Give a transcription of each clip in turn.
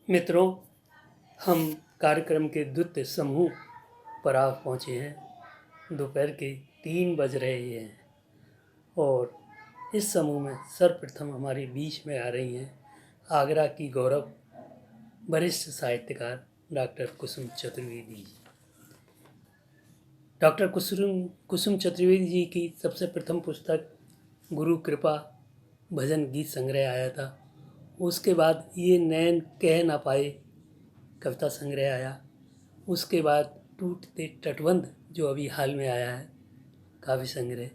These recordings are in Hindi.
मित्रों, हम कार्यक्रम के द्वितीय समूह पर आ पहुँचे हैं। दोपहर के 3 बज रहे हैं और इस समूह में सर्वप्रथम हमारे बीच में आ रही हैं आगरा की गौरव वरिष्ठ साहित्यकार डॉक्टर कुसुम चतुर्वेदी जी। डॉक्टर कुसुम चतुर्वेदी जी की सबसे प्रथम पुस्तक गुरु कृपा भजन गीत संग्रह आया था। उसके बाद ये नैन कह ना पाए कविता संग्रह आया। उसके बाद टूटते तटबंध जो अभी हाल में आया है काव्य संग्रह,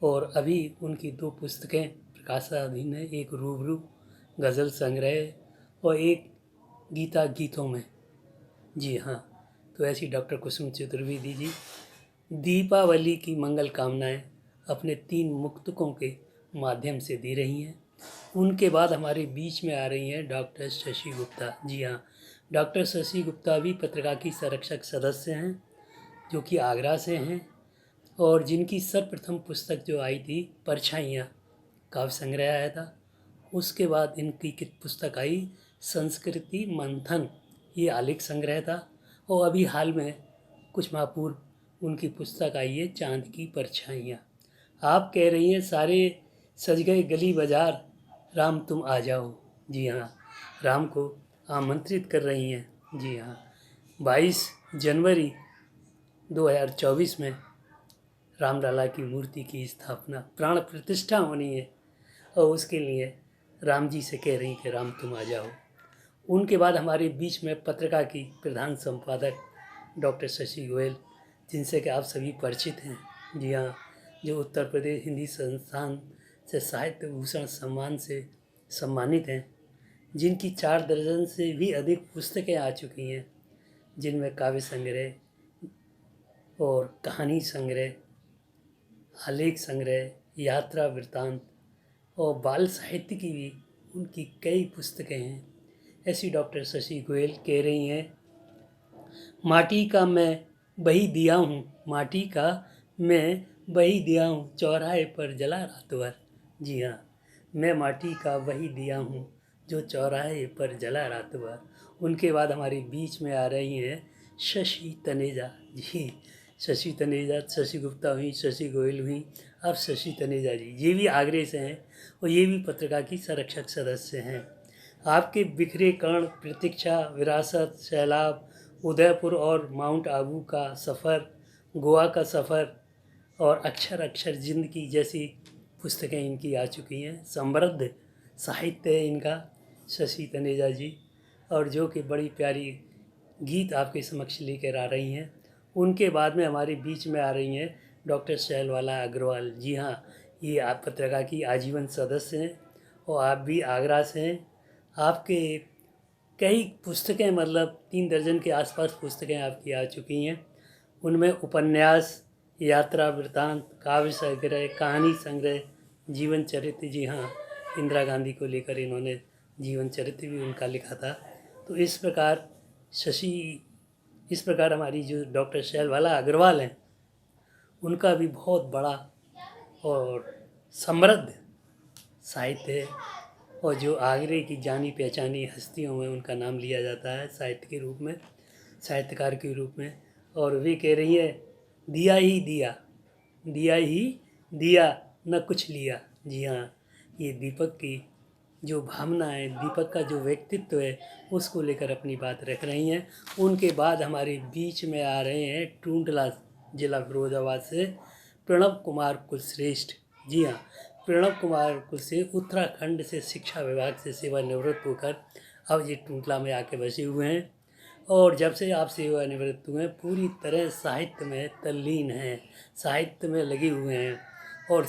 और अभी उनकी 2 पुस्तकें प्रकाशाधीन है, एक रूबरू गज़ल संग्रह और एक गीता गीतों में। जी हाँ, तो ऐसी डॉक्टर कुसुम चतुर्वेदी जी दीपावली की मंगल कामनाएं अपने 3 मुक्तकों के माध्यम से दे रही हैं। उनके बाद हमारे बीच में आ रही हैं डॉक्टर शशि गुप्ता। जी हाँ, डॉक्टर शशि गुप्ता भी पत्रिका की संरक्षक सदस्य हैं जो कि आगरा से हैं और जिनकी सर्वप्रथम पुस्तक जो आई थी परछाइयाँ काव्य संग्रह आया था। उसके बाद इनकी पुस्तक आई संस्कृति मंथन, ये आलेख संग्रह था। और अभी हाल में कुछ माह पूर्व उनकी पुस्तक आई है चांद की परछाइयाँ। आप कह रही हैं सारे सज गए गली बाजार, राम तुम आ जाओ। जी हाँ, राम को आमंत्रित कर रही हैं। जी हाँ, 22 जनवरी 2024 में रामलला की मूर्ति की स्थापना प्राण प्रतिष्ठा होनी है और उसके लिए राम जी से कह रही कि राम तुम आ जाओ। उनके बाद हमारे बीच में पत्रिका की प्रधान संपादक डॉक्टर शशि गोयल, जिनसे कि आप सभी परिचित हैं। जी हाँ, जो उत्तर प्रदेश हिंदी संस्थान से साहित्य भूषण सम्मान से सम्मानित हैं, जिनकी 4 दर्जन से भी अधिक पुस्तकें आ चुकी हैं, जिनमें काव्य संग्रह और कहानी संग्रह, आलेख संग्रह, यात्रा वृत्तांत और बाल साहित्य की भी उनकी कई पुस्तकें हैं। ऐसी डॉक्टर शशि गोयल कह रही हैं, माटी का मैं बही दिया हूँ, माटी का मैं बही दिया हूँ, चौराहे पर जला रात भर। जी हाँ, मैं माटी का वही दिया हूँ जो चौराहे पर जला रात भर। उनके बाद हमारे बीच में आ रही हैं शशि तनेजा जी। शशि तनेजा, शशि गुप्ता हुई, शशि गोयल हुई, अब शशि तनेजा जी, ये भी आगरे से हैं और ये भी पत्रिका की संरक्षक सदस्य हैं। आपके बिखरे कर्ण, प्रतीक्षा, विरासत, सैलाब, उदयपुर और माउंट आबू का सफ़र, गोवा का सफ़र और अक्षर अक्षर ज़िंदगी जैसी पुस्तकें इनकी आ चुकी हैं। समृद्ध साहित्य है इनका, शशि तनेजा जी, और जो कि बड़ी प्यारी गीत आपके समक्ष लेकर आ रही हैं। उनके बाद में हमारे बीच में आ रही हैं डॉक्टर शैलवाला अग्रवाल। जी हाँ, ये आप पत्रिका की आजीवन सदस्य हैं और आप भी आगरा से हैं। आपके कई पुस्तकें, मतलब 3 दर्जन के आसपास पुस्तकें आपकी आ चुकी हैं। उनमें उपन्यास, यात्रा वृत्तांत, काव्य संग्रह, कहानी संग्रह, जीवन चरित्र। जी हाँ, इंदिरा गांधी को लेकर इन्होंने जीवन चरित्र भी उनका लिखा था। तो इस प्रकार हमारी जो डॉक्टर शैलवाला अग्रवाल हैं, उनका भी बहुत बड़ा और समृद्ध साहित्य है और जो आगरे की जानी पहचानी हस्तियों में उनका नाम लिया जाता है साहित्य के रूप में, साहित्यकार के रूप में। और वे कह रही है, दिया ही दिया, दिया ही दिया, न कुछ लिया। जी हाँ, ये दीपक की जो भावना है, दीपक का जो व्यक्तित्व है, उसको लेकर अपनी बात रख रही हैं। उनके बाद हमारे बीच में आ रहे हैं टूंडला जिला फिरोजाबाद से प्रणव कुमार कुलश्रेष्ठ। जी हाँ, प्रणव कुमार कुलश्रेष्ठ उत्तराखंड से शिक्षा विभाग से सेवानिवृत्त होकर अब ये टूंडला में आके बसे हुए हैं और जब से आप सेवानिवृत्त हुए हैं पूरी तरह साहित्य में तल्लीन हैं, साहित्य में लगे हुए हैं और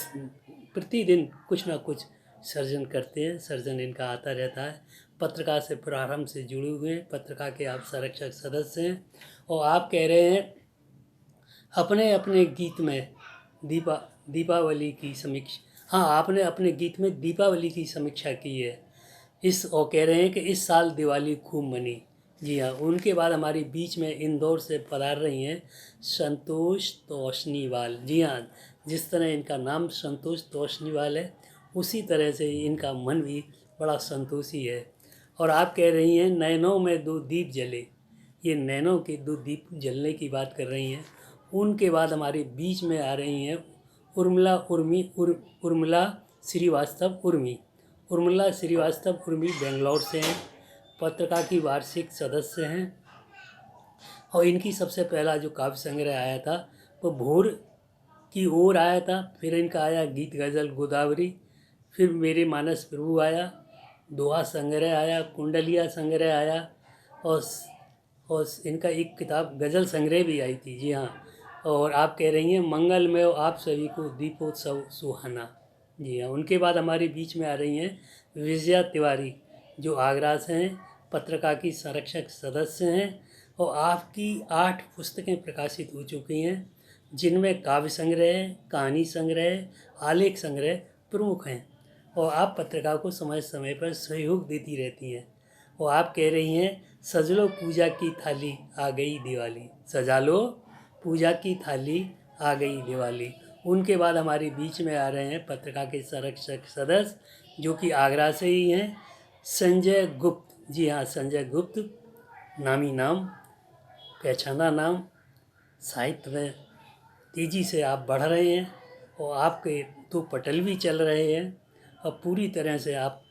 प्रतिदिन कुछ ना कुछ सर्जन करते हैं। सर्जन इनका आता रहता है। पत्रिका से प्रारंभ से जुड़े हुए हैं, पत्रिका के आप संरक्षक सदस्य हैं और आप कह रहे हैं अपने अपने गीत में दीपावली की समीक्षा। हाँ, आपने अपने गीत में दीपावली की समीक्षा की है और कह रहे हैं कि इस साल दिवाली खूब मनी। जी हाँ, उनके बाद हमारे बीच में इंदौर से पधार रही हैं संतोष तोष्णीवाल। जी हाँ, जिस तरह इनका नाम संतोष तोष्णीवाल है, उसी तरह से इनका मन भी बड़ा संतोषी है और आप कह रही हैं नैनों में दो दीप जले, ये नैनों के दो दीप जलने की बात कर रही हैं। उनके बाद हमारे बीच में आ रही हैं उर्मिला श्रीवास्तव उर्मी। उर्मिला श्रीवास्तव उर्मी बेंगलोर से हैं, पत्रिका की वार्षिक सदस्य हैं और इनकी सबसे पहला जो काव्य संग्रह आया था वो भोर की ओर आया था। फिर इनका आया गीत गज़ल गोदावरी, फिर मेरे मानस प्रभु आया, दोहा संग्रह आया, कुंडलिया संग्रह आया और इनका एक किताब गज़ल संग्रह भी आई थी। जी हाँ, और आप कह रही हैं मंगलमय आप सभी को दीपोत्सव सुहाना। जी हाँ, उनके बाद हमारे बीच में आ रही हैं विजया तिवारी जो आगरा से हैं, पत्रिका की संरक्षक सदस्य हैं और आपकी 8 पुस्तकें प्रकाशित हो चुकी हैं जिनमें काव्य संग्रह, कहानी संग्रह, आलेख संग्रह प्रमुख हैं और आप पत्रिका को समय समय पर सहयोग देती रहती हैं। और आप कह रही हैं सज लो पूजा की थाली आ गई दिवाली, सजा लो पूजा की थाली आ गई दिवाली। उनके बाद हमारे बीच में आ रहे हैं पत्रिका के संरक्षक सदस्य जो कि आगरा से ही हैं, संजय गुप्त। जी हाँ, संजय गुप्त नामी नाम, पहचाना नाम। साहित्य में तेज़ी से आप बढ़ रहे हैं और आपके 2 पटल भी चल रहे हैं और पूरी तरह से आप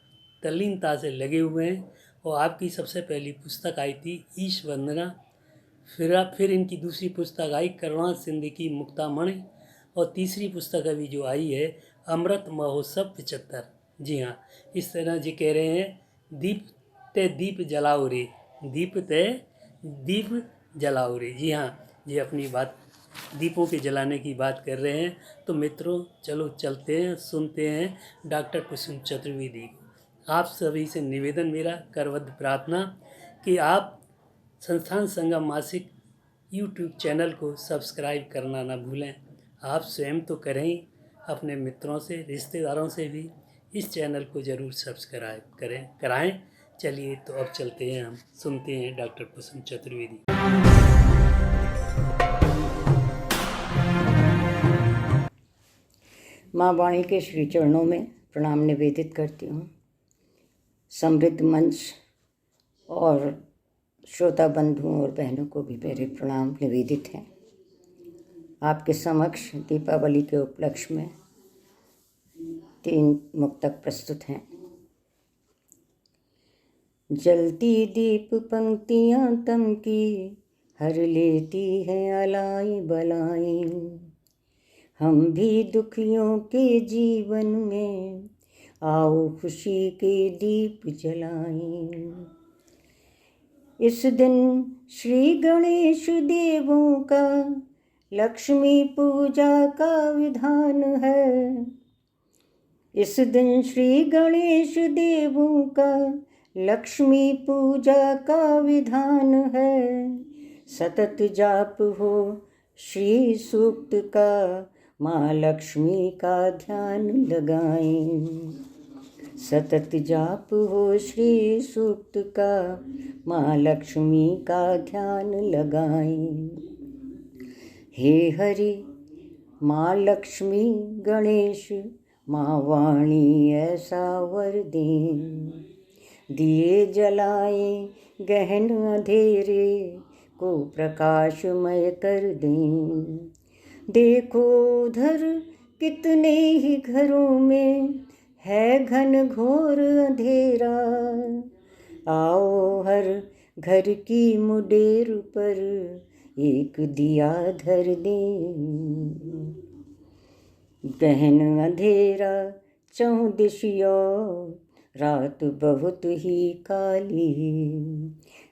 तल्लीनता से लगे हुए हैं। और आपकी सबसे पहली पुस्तक आई थी ईश वंदना, फिर इनकी दूसरी पुस्तक आई करुणा सिंध की मुक्तामणि और तीसरी पुस्तक अभी जो आई है अमृत महोत्सव 75। जी हाँ, इस तरह जी कह रहे हैं दीप ते दीप जलाओ रे, दीप ते दीप जलाओ रे। जी हाँ, ये अपनी बात दीपों के जलाने की बात कर रहे हैं। तो मित्रों चलो चलते हैं, सुनते हैं डॉक्टर कुसुम चतुर्वेदी को। आप सभी से निवेदन, मेरा करबद्ध प्रार्थना कि आप संस्थान संगम मासिक यूट्यूब चैनल को सब्सक्राइब करना ना भूलें। आप स्वयं तो करें, अपने मित्रों से, रिश्तेदारों से भी इस चैनल को ज़रूर सब्सक्राइब कराएं। चलिए तो अब चलते हैं, हम सुनते हैं डॉक्टर कुसुम चतुर्वेदी। माँ वाणी के श्री चरणों में प्रणाम निवेदित करती हूँ। समृद्ध मंच और श्रोता बंधुओं और बहनों को भी मेरे प्रणाम निवेदित हैं। आपके समक्ष दीपावली के उपलक्ष्य में 3 मुक्तक प्रस्तुत हैं। जलती दीप पंक्तियाँ तम की हर लेती हैं अलाई बलाई, हम भी दुखियों के जीवन में आओ खुशी के दीप जलाएं। इस दिन श्री गणेश देवों का लक्ष्मी पूजा का विधान है। इस दिन श्री गणेश देवों का लक्ष्मी पूजा का विधान है। सतत जाप हो श्री सूक्त का, माँ लक्ष्मी का ध्यान लगाएं। सतत जाप हो श्री सूक्त का, माँ लक्ष्मी का ध्यान लगाएं। हे हरि माँ लक्ष्मी गणेश, माँ वाणी ऐसा वर दें। दिए जलाएं गहन अंधेरे को प्रकाशमय कर दें। देखो उधर कितने ही घरों में है घन घोर अंधेरा, आओ हर घर की मुडेर पर एक दिया धर दें। गहन अंधेरा चहुदिशियों, रात बहुत ही काली,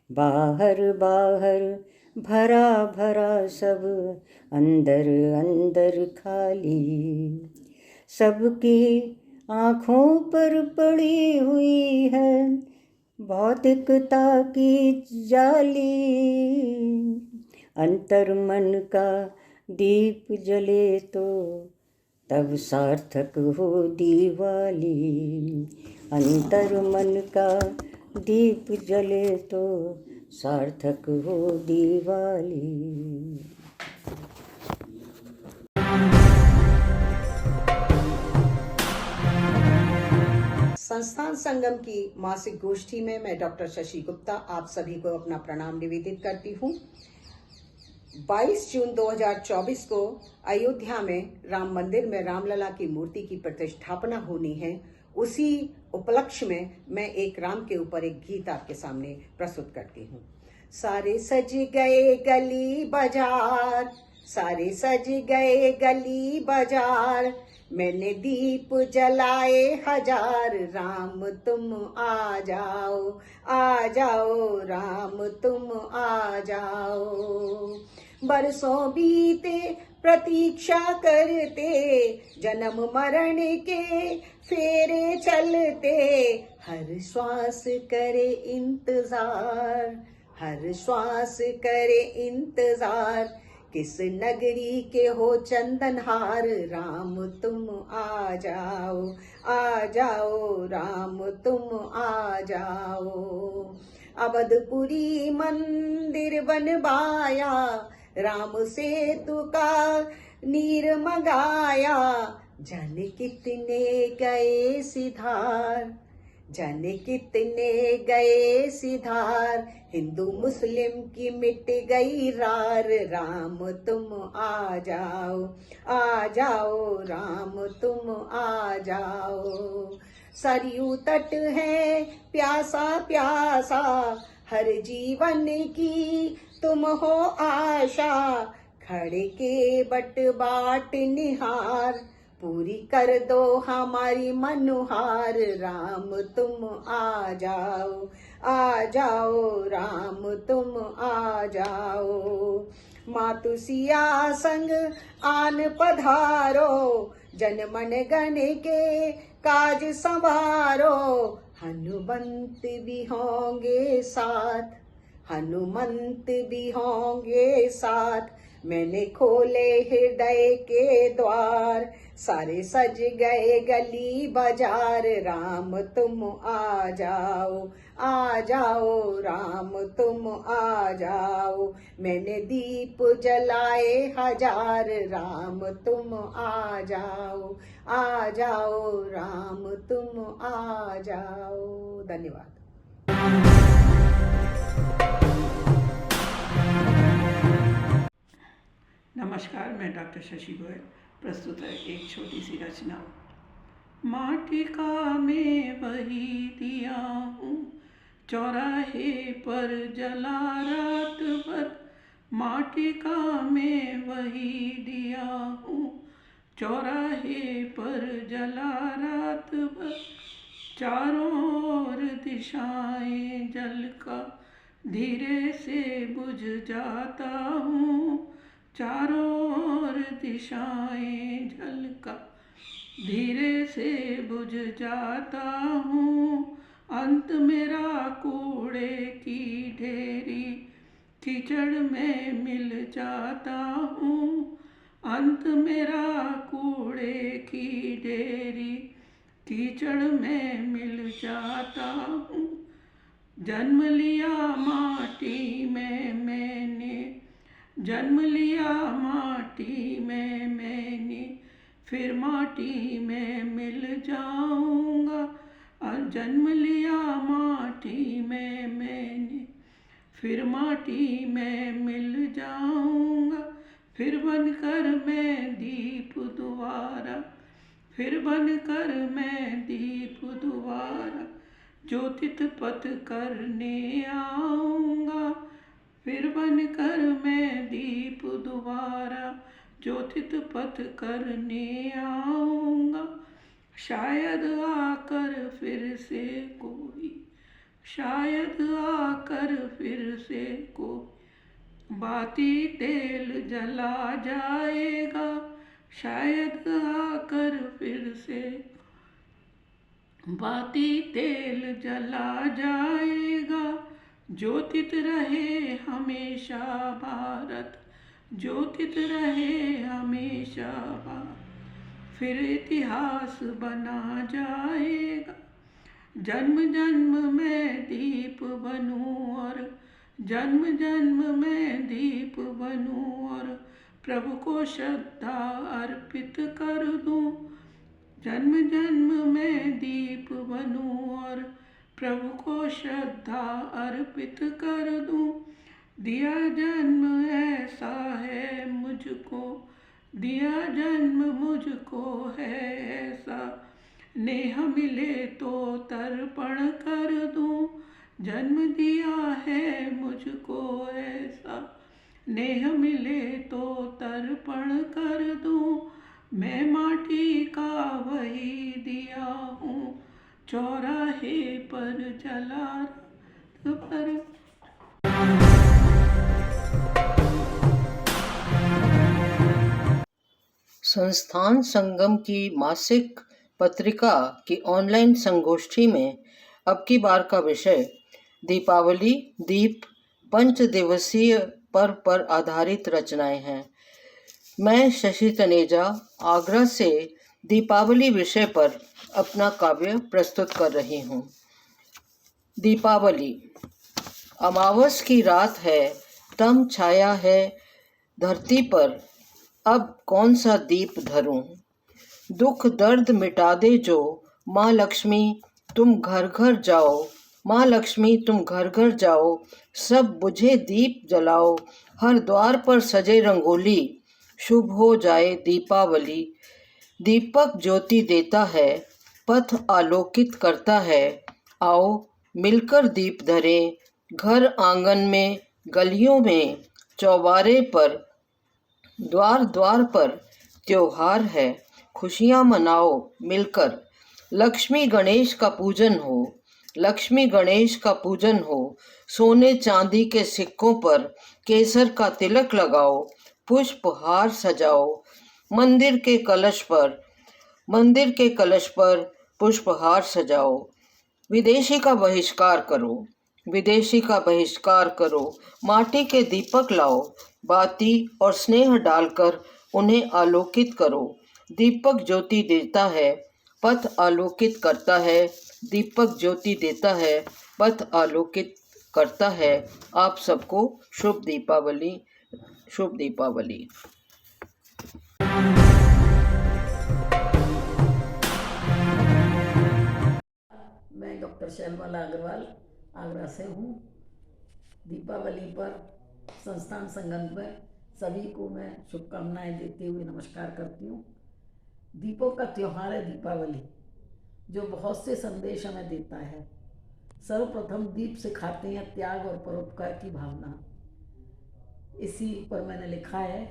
बाहर बाहर भरा भरा सब, अंदर अंदर खाली। सबकी आँखों पर पड़ी हुई है भौतिकता की जाली, अंतर मन का दीप जले तो तब सार्थक हो दिवाली। अंतर मन का दीप जले तो सार्थक हो दिवाली। संस्थान संगम की मासिक गोष्ठी में मैं डॉक्टर शशि गुप्ता आप सभी को अपना प्रणाम निवेदित करती हूँ। 22 जून 2024 को अयोध्या में राम मंदिर में रामलला की मूर्ति की प्रतिष्ठापना होनी है। उसी उपलक्ष्य में मैं एक राम के ऊपर एक गीत आपके सामने प्रस्तुत करती हूँ। सारे सज गए गली बाजार, सारे सज गए गली बाजार, मैंने दीप जलाए हजार, राम तुम आ जाओ, आ जाओ राम तुम आ जाओ। बरसों बीते प्रतीक्षा करते, जन्म मरण के फेरे चलते, हर श्वास करे इंतजार, हर श्वास करे इंतजार, किस नगरी के हो चंदनहार, राम तुम आ जाओ, आ जाओ राम तुम आ जाओ। अवधपुरी मंदिर बनवाया, राम सेतु का नीर मंगाया, जन कितने गए सिधार, जन कितने गए सिधार, हिंदू मुस्लिम की मिट गई रार, राम तुम आ जाओ, आ जाओ राम तुम आ जाओ। सरयू तट है प्यासा प्यासा, हर जीवन की तुम हो आशा, खड़े के बट बाट निहार, पूरी कर दो हमारी मनुहार, राम तुम आ जाओ, आ जाओ राम तुम आ जाओ। मातु सिया संग आन पधारो, जन मन गण के काज संवारो, हनुमंत भी होंगे साथ, हनुमंत भी होंगे साथ, मैंने खोले हृदय के द्वार, सारे सज गए गली बाजार, राम तुम आ जाओ, आ जाओ राम तुम आ जाओ। मैंने दीप जलाए हजार, राम तुम आ जाओ, आ जाओ राम तुम आ जाओ। धन्यवाद। नमस्कार, मैं डॉक्टर शशि गोयल। प्रस्तुत है एक छोटी सी रचना। माटिका में वही दिया हूँ, चौराहे पर जला रात भर, माटिका में वही दिया हूँ, चौराहे पर जला रात भर, चारों ओर दिशाएं जल का धीरे से बुझ जाता हूँ, चारों ओर दिशाएं जल का धीरे से बुझ जाता हूँ, अंत मेरा कूड़े की ढेरी कीचड़ में मिल जाता हूँ, अंत मेरा कूड़े की ढेरी कीचड़ में मिल जाता हूँ। जन्म लिया माटी में मैंने, जन्म लिया माटी में मैंने, फिर माटी में मिल जाऊंगा। जन्म लिया माटी में मैंने, फिर माटी में मिल जाऊंगा। फिर बनकर मैं दीप दोबारा, फिर बनकर मैं दीप दोबारा, ज्योतित पथ करने आऊंगा। फिर बनकर मैं दीप दोबारा, ज्योतित पथ करने आऊंगा। शायद आकर फिर से कोई, शायद आकर फिर से कोई बाती तेल जला जाएगा, शायद आकर फिर से बाती तेल जला जाएगा। ज्योतित रहे हमेशा भारत, ज्योतित रहे हमेशा भारत, फिर इतिहास बना जाएगा। जन्म जन्म में दीप बनूं और, जन्म जन्म में दीप बनूं और प्रभु को श्रद्धा अर्पित कर दूं। जन्म जन्म में दीप बनूं और प्रभु को श्रद्धा अर्पित कर दूं। दिया जन्म ऐसा है मुझको, दिया जन्म मुझको है ऐसा, नेह मिले तो तर्पण कर दूं। जन्म दिया है मुझको ऐसा, नेह मिले तो तर्पण कर दूं। मैं माटी का वही दिया हूँ, चौराहे पर जला रात पर। संस्थान संगम की मासिक पत्रिका की ऑनलाइन संगोष्ठी में अब की बार का विषय दीपावली दीप पंच दिवसीय पर्व पर आधारित रचनाएं हैं। मैं शशि तनेजा आगरा से दीपावली विषय पर अपना काव्य प्रस्तुत कर रही हूँ। दीपावली। अमावस की रात है, तम छाया है धरती पर, अब कौन सा दीप धरूं। दुख दर्द मिटा दे जो, माँ लक्ष्मी तुम घर घर जाओ, माँ लक्ष्मी तुम घर घर जाओ, सब बुझे दीप जलाओ, हर द्वार पर सजे रंगोली, शुभ हो जाए दीपावली। दीपक ज्योति देता है, पथ आलोकित करता है, आओ मिलकर दीप धरें, घर आंगन में गलियों में चौबारे पर, द्वार द्वार पर त्योहार है, खुशियाँ मनाओ मिलकर। लक्ष्मी गणेश का पूजन हो, लक्ष्मी गणेश का पूजन हो, सोने चांदी के सिक्कों पर केसर का तिलक लगाओ, पुष्प हार सजाओ, मंदिर के कलश पर पुष्पहार सजाओ। विदेशी का बहिष्कार करो, विदेशी का बहिष्कार करो, माटी के दीपक लाओ, बाती और स्नेह डालकर उन्हें आलोकित करो। दीपक ज्योति देता है, पथ आलोकित करता है, दीपक ज्योति देता है, पथ आलोकित करता है। आप सबको शुभ दीपावली, शुभ दीपावली। मैं डॉक्टर शैलमाला अग्रवाल आगरा से हूँ। दीपावली पर संस्थान संगम पर सभी को मैं शुभकामनाएं देते हुए नमस्कार करती हूँ। दीपों का त्यौहार है दीपावली, जो बहुत से संदेश हमें देता है। सर्वप्रथम दीप सिखाते हैं त्याग और परोपकार की भावना। इसी पर मैंने लिखा है,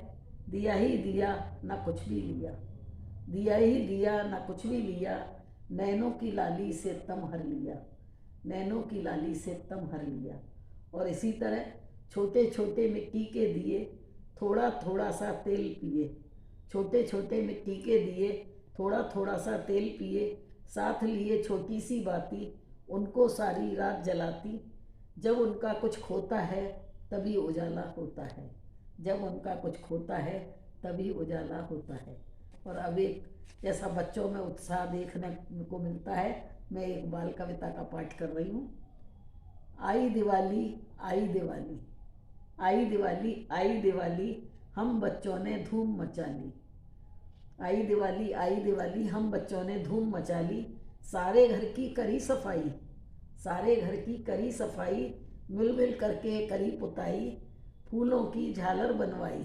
दिया ही दिया ना कुछ भी लिया, दिया ही दिया ना कुछ भी लिया, नैनों की लाली से तम हर लिया, नैनों की लाली से तम हर लिया। और इसी तरह छोटे छोटे मिट्टी के दिए, थोड़ा थोड़ा सा तेल पिए, छोटे छोटे मिट्टी के दिए, थोड़ा थोड़ा सा तेल पिए, साथ लिए छोटी सी बाती, उनको सारी रात जलाती। जब उनका कुछ खोता है तभी उजाला होता है, जब उनका कुछ खोता है तभी उजाला होता है। और अब एक जैसा बच्चों में उत्साह देखने को मिलता है, मैं एक बाल कविता का पाठ कर रही हूँ। आई दिवाली आई दिवाली, आई दिवाली आई दिवाली, हम बच्चों ने धूम मचा ली। आई दिवाली हम बच्चों ने धूम मचा ली, सारे घर की करी सफाई, सारे घर की करी सफाई, मिल मिल करके करी पुताई, फूलों की झालर बनवाई,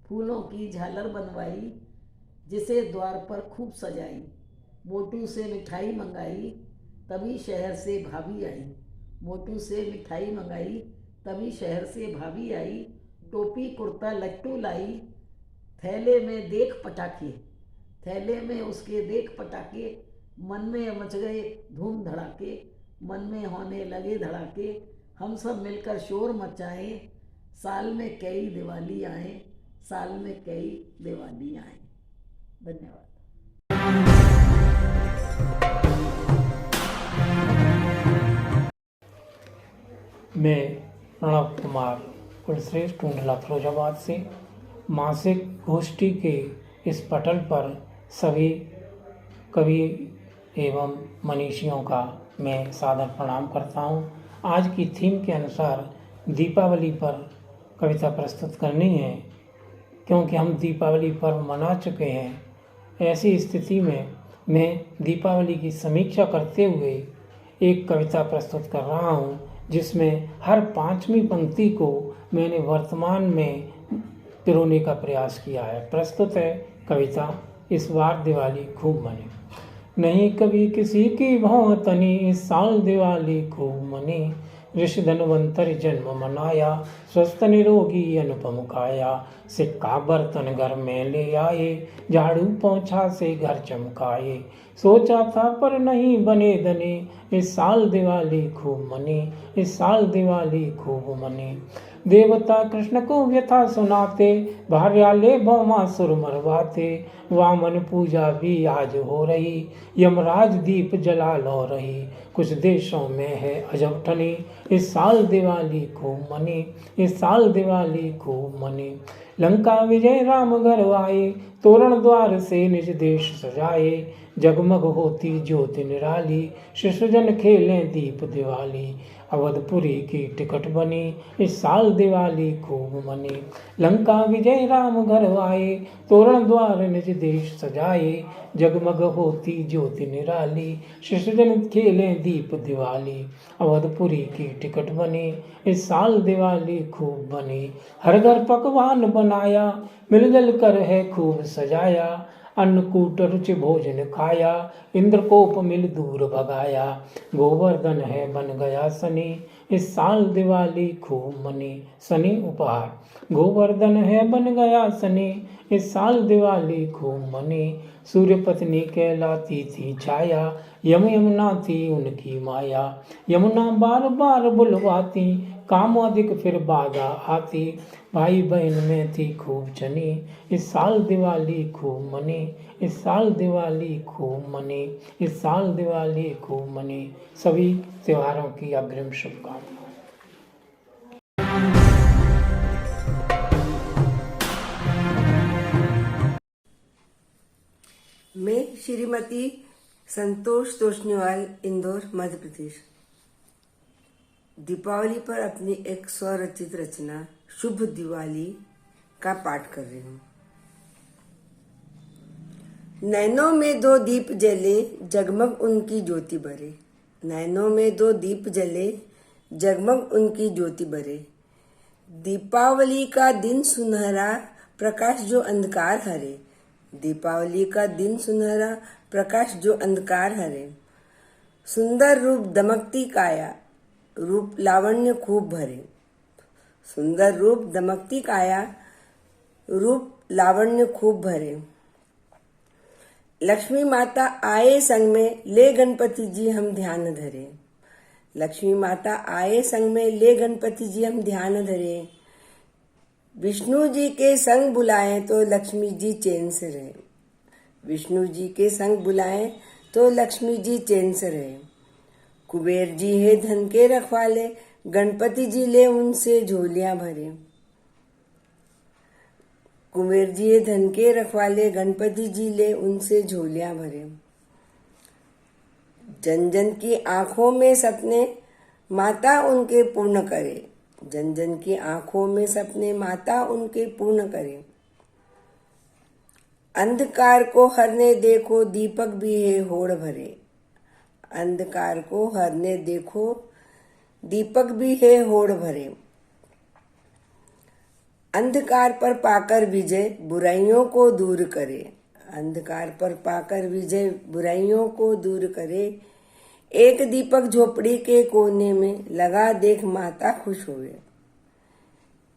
फूलों की झालर बनवाई, जिसे द्वार पर खूब सजाई। मोटू से मिठाई मंगाई, तभी शहर से भाभी आई, मोटू से मिठाई मंगाई, तभी शहर से भाभी आई। टोपी कुर्ता लट्टू लाई, थैले में देख पटाखे, थैले में उसके देख पटाखे, मन में मच गए धूम धड़ाके, मन में होने लगे धड़ाके। हम सब मिलकर शोर मचाएं, साल में कई दिवाली आए, साल में कई दिवाली आए। धन्यवाद। मैं प्रणव कुमार कुलश्रेष्ठ टूंडला फिरोजाबाद से मासिक गोष्ठी के इस पटल पर सभी कवि एवं मनीषियों का मैं सादर प्रणाम करता हूँ। आज की थीम के अनुसार दीपावली पर कविता प्रस्तुत करनी है, क्योंकि हम दीपावली पर्व मना चुके हैं। ऐसी स्थिति में मैं दीपावली की समीक्षा करते हुए एक कविता प्रस्तुत कर रहा हूँ, जिसमें हर 5वीं पंक्ति को मैंने वर्तमान में पिरोने का प्रयास किया है। प्रस्तुत है कविता इस बार दिवाली खूब मनी। नहीं कभी किसी की भौतनी, इस साल दिवाली खूब मनी। ऋषि धनवंतरि जन्म मनाया, स्वस्थ निरोगी अनुपम काया। सिक्का बर्तन घर में ले आए, झाड़ू पोंछा से घर चमकाए। सोचा था पर नहीं बने धनी, इस साल दिवाली खूब मनी, इस साल दिवाली खूब मनी। देवता कृष्ण को व्यथा सुनाते, भार्याले भौमासुर मरवाते। वामन पूजा भी आज हो रही, यमराज दीप जला लो रही। कुछ देशों में है अजब ठनी, इस साल दिवाली खूब मनी, इस साल दिवाली खूब मनी। लंका विजय राम घर आए, तोरण द्वार से निज देश सजाए। जगमग होती ज्योति निराली, शिशुजन खेलें दीप दिवाली। अवधपुरी की टिकट बनी, इस साल दिवाली खूब मनी। लंका विजय राम घर आए, तोरण द्वार निज देश सजाए। जगमग होती ज्योति निराली, शिशुजन खेलें दीप दिवाली। अवधपुरी की टिकट बनी, इस साल दिवाली खूब बनी। हर घर पकवान बनाया, मिलजुल कर है खूब सजाया। अन्नकूट रुचि भोजन खाया, इंद्रकोप मिल दूर भगाया। गोवर्धन है बन गया शनि, इस साल दिवाली खूब मनी। शनि उपहार। गोवर्धन है बन गया शनि, इस साल दिवाली खूब मनी। सूर्य पत्नी कहलाती थी छाया, यमुना थी उनकी माया। यमुना बार बार बुलवाती, काम अधिक फिर बाधा आती। भाई बहन में थी खूब चनी, इस साल दिवाली खूब मनी, इस साल दिवाली खूब मनी, इस साल दिवाली खूब मनी। सभी त्योहारों की अग्रिम शुभकामनाएं। मैं श्रीमती संतोष तोषनीवाल, इंदौर, मध्य प्रदेश, दीपावली पर अपनी एक स्वरचित रचना शुभ दिवाली का पाठ कर रही हूँ। नैनों में दो दीप जले, जगमग उनकी ज्योति बरे। नैनों में दो दीप जले, जगमग उनकी ज्योति बरे। दीपावली का दिन सुनहरा, प्रकाश जो अंधकार हरे। दीपावली का दिन सुनहरा, प्रकाश जो अंधकार हरे। सुंदर रूप दमकती काया, रूप लावण्य खूब भरे। सुंदर रूप दमकती काया, रूप लावण्य खूब भरे। लक्ष्मी माता आए संग में, ले गणपति जी हम ध्यान धरे। लक्ष्मी माता आए संग में, ले गणपति जी हम ध्यान धरे। विष्णु जी के संग बुलाएं तो लक्ष्मी जी चैन से रहे। विष्णु जी के संग बुलाएं तो लक्ष्मी जी चैन से रहे। कुबेर जी है धन के रखवाले, गणपति जी ले उनसे झोलियां भरे। कुबेर जी है धन के रखवाले, गणपति जी ले उनसे झोलियां भरे। जन जन की आंखों में सपने, माता उनके पूर्ण करे। जन जन की आंखों में सपने, माता उनके पूर्ण करे। अंधकार को हरने देखो, दीपक भी है होड़ भरे। अंधकार को हरने देखो, दीपक भी है होड़ भरे। अंधकार पर पाकर विजय, बुराइयों को दूर करे। अंधकार पर पाकर विजय, बुराइयों को दूर करे। एक दीपक झोपड़ी के कोने में, लगा देख माता खुश हुए।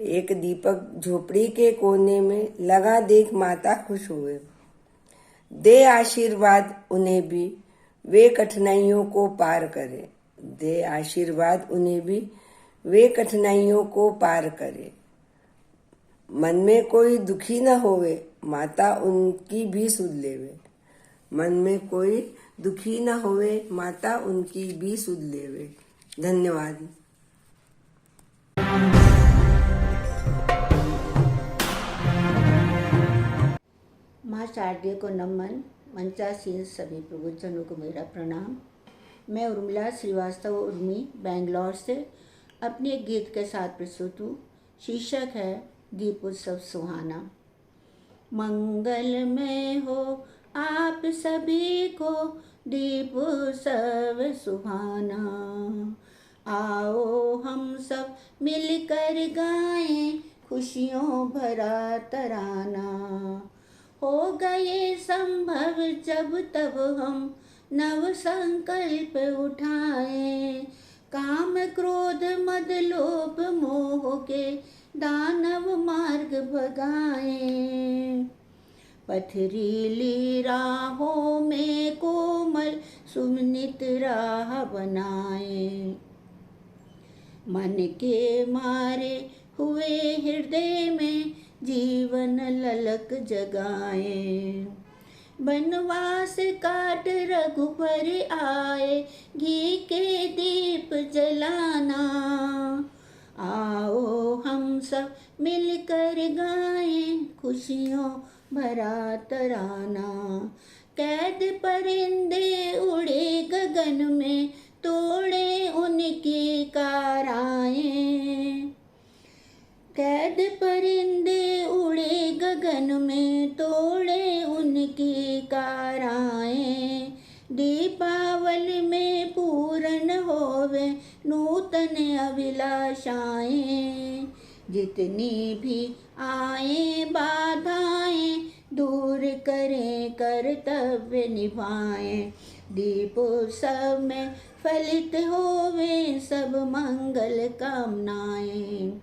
एक दीपक झोपड़ी के कोने में, लगा देख माता खुश हुए। दे आशीर्वाद उन्हें भी, वे कठिनाइयों को पार करे। दे आशीर्वाद उन्हें भी, वे कठिनाइयों को पार करे। मन में कोई दुखी न होवे, माता उनकी भी सुध लेवे। मन में कोई दुखी न होवे, माता उनकी भी सुध लेवे। धन्यवाद। माँ शारदे को नमन, मंचासीन सभी प्रबुद्धजनों को मेरा प्रणाम। मैं उर्मिला श्रीवास्तव उर्मी बेंगलोर से अपने एक गीत के साथ प्रस्तुत हूँ। शीर्षक है दीपोत्सव सुहाना। मंगलमय हो आप सभी को दीप उत्सव सुहाना। आओ हम सब मिलकर गाएं खुशियों भरा तराना। हो गए संभव जब तब हम नव संकल्प उठाएं, काम क्रोध मद लोभ मोह के दानव मार्ग भगाएं। पथरीली राहों में कोमल सुनित राह बनाएं, मन के मारे हुए हृदय में जीवन ललक जगाएं। बनवास काट रघुबर आए, घी के दीप जलाना। आओ हम सब मिलकर गाएं खुशियों भरा तराना। कैद परिंदे उड़े गगन में, तोड़े उनकी काराएं। कैद परिंदे उड़े गगन में, तोड़े उनकी काराएं। दीपावली में पूर्ण होवे नूतन अभिलाषाएं। जितनी भी आए बाधाएं, दूर करें कर्तव्य निभाएं। दीपोत्सव में फलित होवे सब मंगल कामनाएं।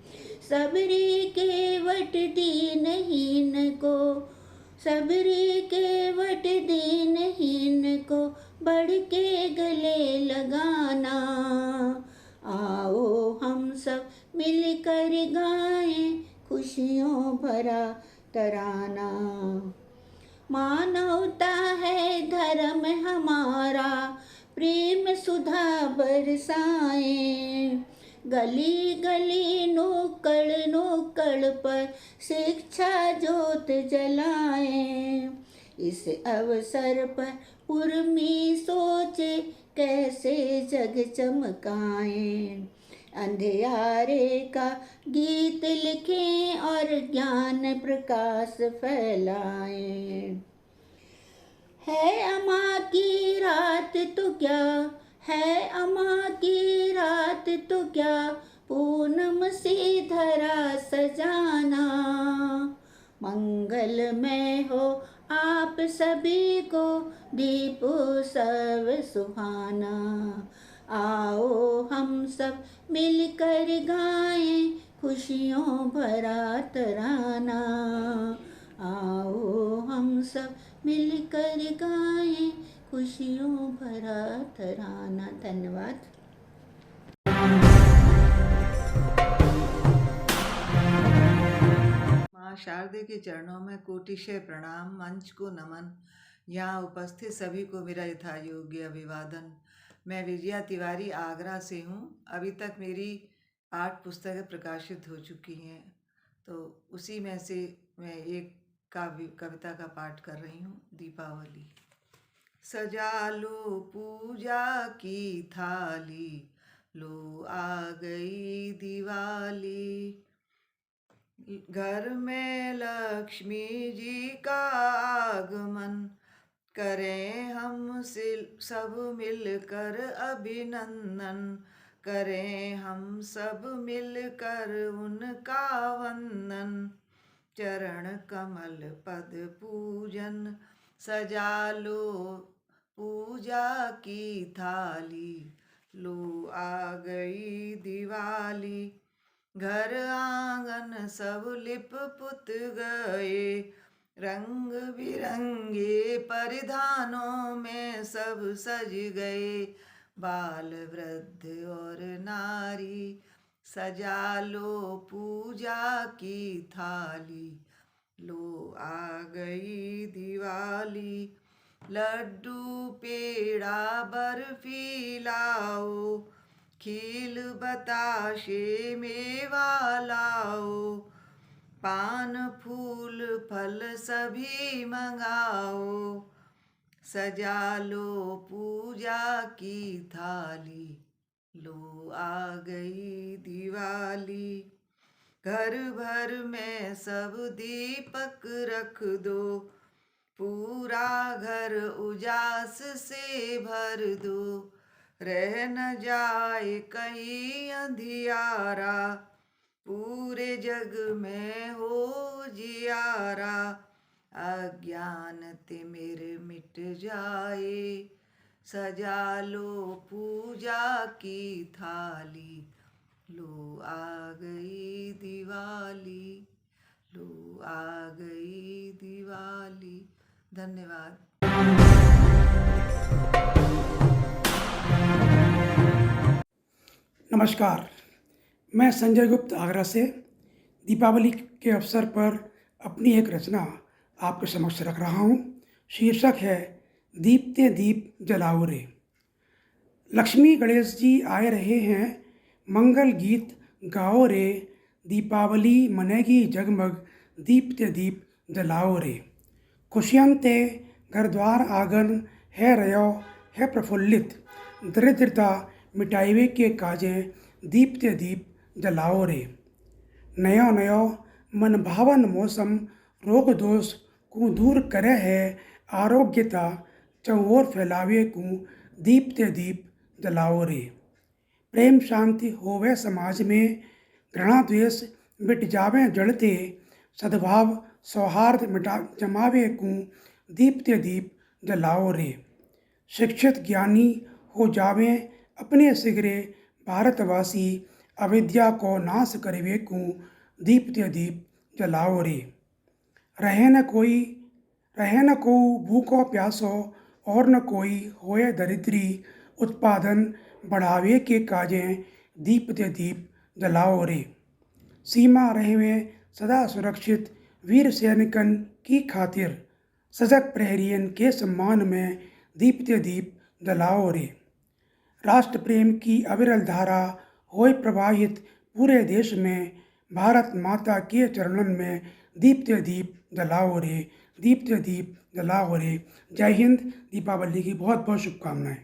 सबरी केवट दीनहीन को, सबरी केवट दीनहीन को बढ़ के गले लगाना। आओ हम सब मिलकर गाएं खुशियों भरा तराना। मानवता है धर्म हमारा, प्रेम सुधा बरसाएं। गली गली नुक्कड़ नुक्कड़ पर शिक्षा ज्योत जलाएं। इस अवसर पर उर्मी सोचे कैसे जग चमकाएं। अंधियारे का गीत लिखें और ज्ञान प्रकाश फैलाएं। है अमां की रात तो क्या, है अमां की रात तो क्या, पूनम सी धरा सजाना। मंगलमय हो आप सभी को दीपोत्सव सुहाना। आओ हम सब मिलकर गाएं खुशियों भरा तराना। आओ हम सब मिलकर गाएं खुशियों भरा तराना। धन्यवाद। माँ शारदे के चरणों में कोटिशय प्रणाम, मंच को नमन। यहाँ उपस्थित सभी को मेरा यथा योग्य अभिवादन। मैं विजया तिवारी आगरा से हूँ। अभी तक मेरी 8 पुस्तकें प्रकाशित हो चुकी हैं, तो उसी में से मैं एक कविता का पाठ कर रही हूँ। दीपावली। सजा लो पूजा की थाली, लो आ गई दिवाली। घर में लक्ष्मी जी का आगमन, करें हम सब मिलकर अभिनंदन। करें हम सब मिलकर उनका वंदन। चरण कमल पद पूजन, सजा लो पूजा की थाली, लो आ गई दिवाली। घर आंगन सब लिप पुत गए, रंग बिरंगे परिधानों में सब सज गए। बाल वृद्ध और नारी, सजा लो पूजा की थाली, लो आ गई दिवाली। लड्डू पेड़ा बर्फी लाओ, खील बताशे मेवा लाओ। पान फूल फल सभी मंगाओ, सजा लो पूजा की थाली, लो आ गई दिवाली। घर भर में सब दीपक रख दो, पूरा घर उजास से भर दो, रह न जाए कहीं अंधियारा, पूरे जग में हो जियारा, अज्ञान तिमिर मिट जाए, सजा लो पूजा की थाली, लो आ गई दिवाली, लो आ गई दिवाली। धन्यवाद। नमस्कार, मैं संजय गुप्त आगरा से दीपावली के अवसर पर अपनी एक रचना आपके समक्ष रख रहा हूँ। शीर्षक है दीपते दीप जलाओ रे। लक्ष्मी गणेश जी आए रहे हैं, मंगल गीत गाओ रे, दीपावली मनेगी जगमग, दीपते दीप जलाओ रे। खुशियां ते घर द्वार आंगन है रयो है प्रफुल्लित, दरिद्रता मिटाइवे के काजें, दीपते दीप जलाओ रे। नयो नयो मन भावन मौसम, रोग दोष को दूर करे है, आरोग्यता चौओर फैलावे को, दीपते दीप जलाओ रे। प्रेम शांति होवे समाज में, घृणा द्वेष मिट जावे जड़ते, सद्भाव सौहार्द मिटा जमावे को, दीपते दीप जलाओ रे। शिक्षित ज्ञानी हो जावे अपने सिगरे भारतवासी, अविद्या को नाश करवे को, दीपते दीप जलाओ रे। रहे न को भूखो प्यासो, और न कोई होए दरिद्री, उत्पादन बढ़ावे के काजें, दीपते दीप जलाओ रे। सीमा रहे सदा सुरक्षित, वीर सैनिकन की खातिर, सजग प्रहरियन के सम्मान में, दीपते दीप जलाओ रे। राष्ट्र प्रेम की अविरल धारा होए प्रवाहित पूरे देश में, भारत माता के चरणन में, दीपते दीप जलाओ रे, दीपते दीप जलाओ रे। जय हिंद। दीपावली की बहुत बहुत शुभकामनाएं।